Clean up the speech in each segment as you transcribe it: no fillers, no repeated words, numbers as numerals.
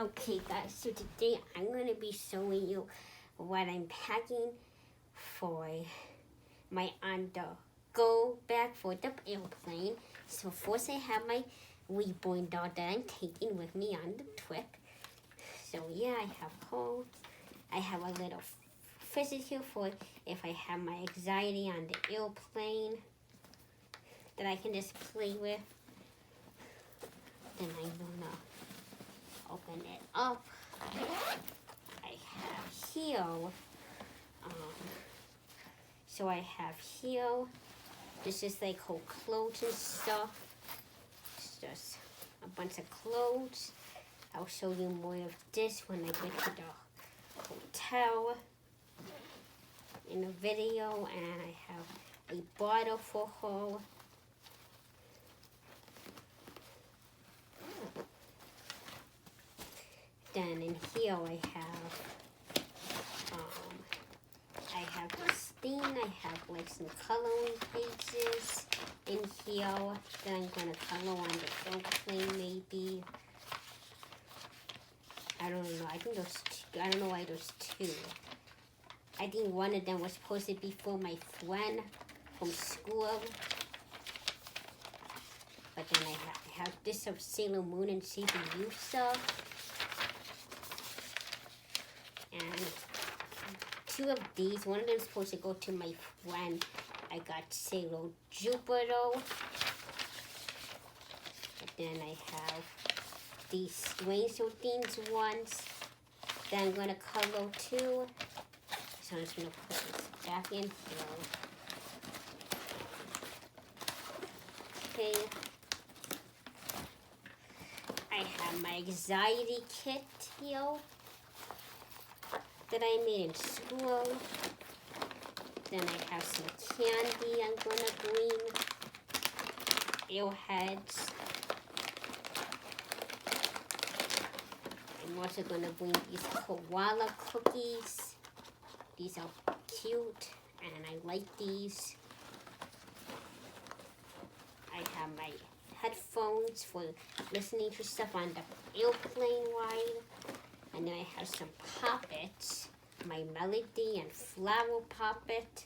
Okay guys, so today I'm going to be showing you what I'm packing for my go bag for the airplane. So first I have my reborn doll that I'm taking with me on the trip. So yeah, I have clothes. I have a little fidget here for if I have my anxiety on the airplane that I can just play with. Then I'm gonna open it up. I have here, so I have here, this is like whole clothes and stuff. It's just a bunch of clothes. I'll show you more of this when I get to the hotel in a video. And I have a bottle for her. Then in here I have this thing. I have like some coloring pages in here that I'm gonna color on the airplane maybe. I don't know. I think there's two. I don't know why there's two. I think one of them was supposed to be for my friend from school. But then I have this of Sailor Moon and CPU stuff. And two of these, one of them is supposed to go to my friend. I got Sailor Jupiter. And then I have these Stranger Things ones that I'm going to color too. So I'm just going to put this back in here. Okay. I have my anxiety kit here that I made in school. Then I have some candy I'm gonna bring. Airheads. I'm also gonna bring these koala cookies. These are cute and I like these. I have my headphones for listening to stuff on the airplane ride. And then I have some poppets, my Melody and Flower poppet.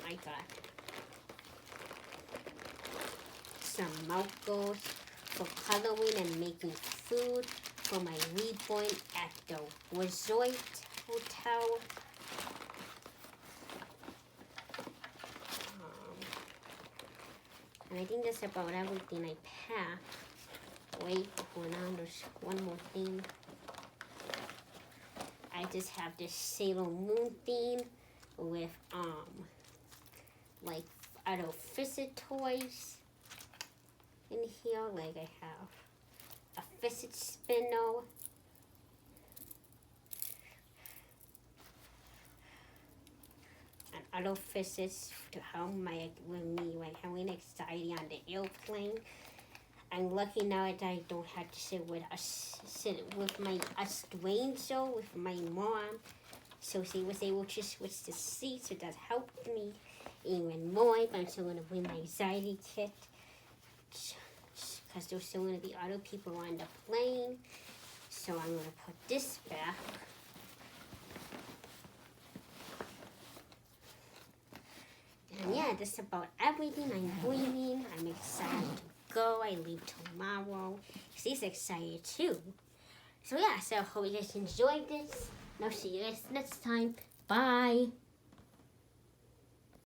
I got some markers for coloring and making food for my reborn at the resort hotel. And I think that's about everything I packed. Wait, hold on, there's one more thing. I just have this Sailor Moon theme with, like, other fidget toys in here. Like, I have a fidget spinner. Other fidgets to help me when having anxiety on the airplane. I'm lucky now that I don't have to sit with a stranger, with my mom. So she was able to switch the seats, so that helped me even more. But I'm still gonna bring my anxiety kit because there's still gonna be other people on the plane. So I'm gonna put this back. And yeah, that's about everything I'm bringing. I'm excited to go. I leave tomorrow. She's excited too. So yeah, so I hope you guys enjoyed this. And I'll see you guys next time. Bye.